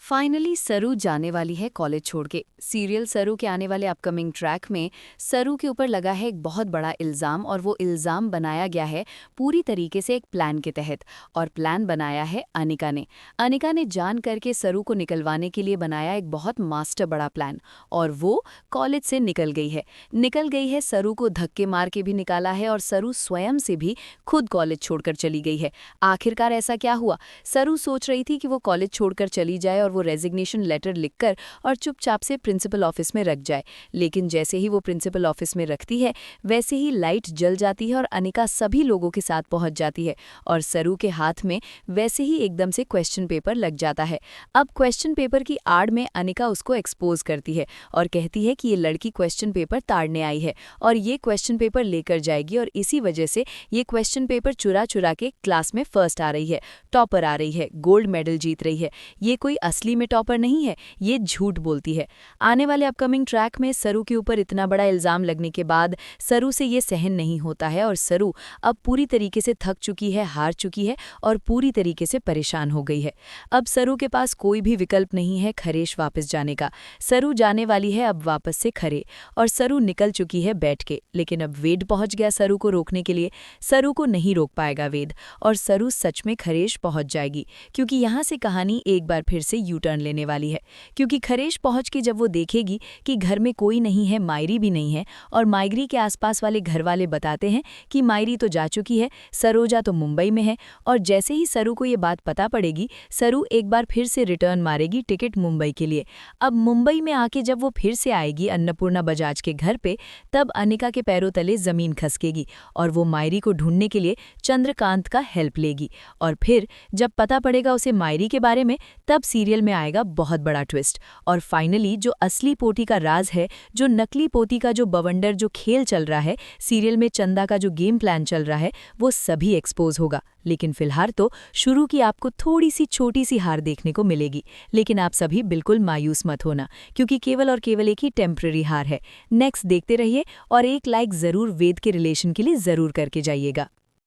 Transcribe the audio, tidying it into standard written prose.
Finally सरू जाने वाली है कॉलेज छोड़ के। सीरियल सरू के आने वाले अपकमिंग ट्रैक में सरू के ऊपर लगा है एक बहुत बड़ा इल्ज़ाम, और वो इल्ज़ाम बनाया गया है पूरी तरीके से एक प्लान के तहत। और प्लान बनाया है अनिका ने जान करके सरू को निकलवाने के लिए बनाया एक बहुत मास्टर बड़ा प्लान। और वो कॉलेज से निकल गई है, सरू को धक्के मार के भी निकाला है, और सरू स्वयं से भी खुद कॉलेज छोड़कर चली गई है। आखिरकार ऐसा क्या हुआ? सरू सोच रही थी कि वो कॉलेज छोड़कर चली जाए और वो रेजिग्नेशन लेटर लिखकर और चुपचाप से प्रिंसिपल ऑफिस में रख जाए। लेकिन जैसे ही वो प्रिंसिपल ऑफिस में रखती है, वैसे ही लाइट जल जाती है और अनिका सभी लोगों के साथ पहुंच जाती है, और सरू के हाथ में वैसे ही एकदम से क्वेश्चन पेपर लग जाता है। अब क्वेश्चन पेपर की आड़ में अनिका उसको एक्सपोज करती है और कहती है कि ये लड़की क्वेश्चन पेपर ताड़ने आई है और ये क्वेश्चन पेपर लेकर जाएगी, और इसी वजह से ये क्वेश्चन पेपर चुरा चुरा के क्लास में फर्स्ट आ रही है, टॉपर आ रही है, गोल्ड मेडल जीत रही है। ये कोई असली में टॉपर नहीं है, ये झूठ बोलती है। आने वाले अपकमिंग ट्रैक में सरू के ऊपर इतना बड़ा इल्जाम लगने के बाद सरू से ये सहन नहीं होता है, और सरू अब पूरी तरीके से थक चुकी है, हार चुकी है और पूरी तरीके से परेशान हो गई है। अब सरू के पास कोई भी विकल्प नहीं है खरेश वापस जाने का। सरू जाने वाली है अब वापस से खरे, और सरू निकल चुकी है बैठ के। लेकिन अब वेद पहुंच गया सरू को रोकने के लिए। सरू को नहीं रोक पाएगा वेद, और सरू सच में खरेश पहुंच जाएगी, क्योंकि यहाँ से कहानी एक बार फिर से यू टर्न लेने वाली है। क्योंकि खरेश पहुंच के जब वो देखेगी कि घर में कोई नहीं है, मायरी भी नहीं है, और मायरी के आसपास वाले घर वाले बताते हैं कि मायरी तो जा चुकी है, सरोजा तो मुंबई में है। और जैसे ही सरू को ये बात पता पड़ेगी, सरू एक बार फिर से रिटर्न मारेगी टिकट मुंबई के लिए। अब मुंबई में आके जब वो फिर से आएगी अन्नपूर्णा बजाज के घर पे, तब अनिका के पैरों तले जमीन खसकेगी और वो मायरी को ढूंढने के लिए चंद्रकांत का हेल्प लेगी। और फिर जब पता पड़ेगा उसे मायरी के बारे में, तब सीरियल में आएगा बहुत बड़ा ट्विस्ट। और फाइनली जो असली पोती का राज है, जो नकली पोती का जो बवंडर जो खेल चल रहा है, सीरियल में चंदा का जो गेम प्लान चल रहा है, वो सभी एक्सपोज होगा। लेकिन फिलहाल तो शुरू की आपको थोड़ी सी छोटी सी हार देखने को मिलेगी। लेकिन आप सभी बिल्कुल मायूस मत होना, क्योंकि केवल और केवल एक ही टेम्पररी हार है। नेक्स्ट देखते रहिए, और एक लाइक ज़रूर वेद के रिलेशन के लिए ज़रूर करके जाइएगा।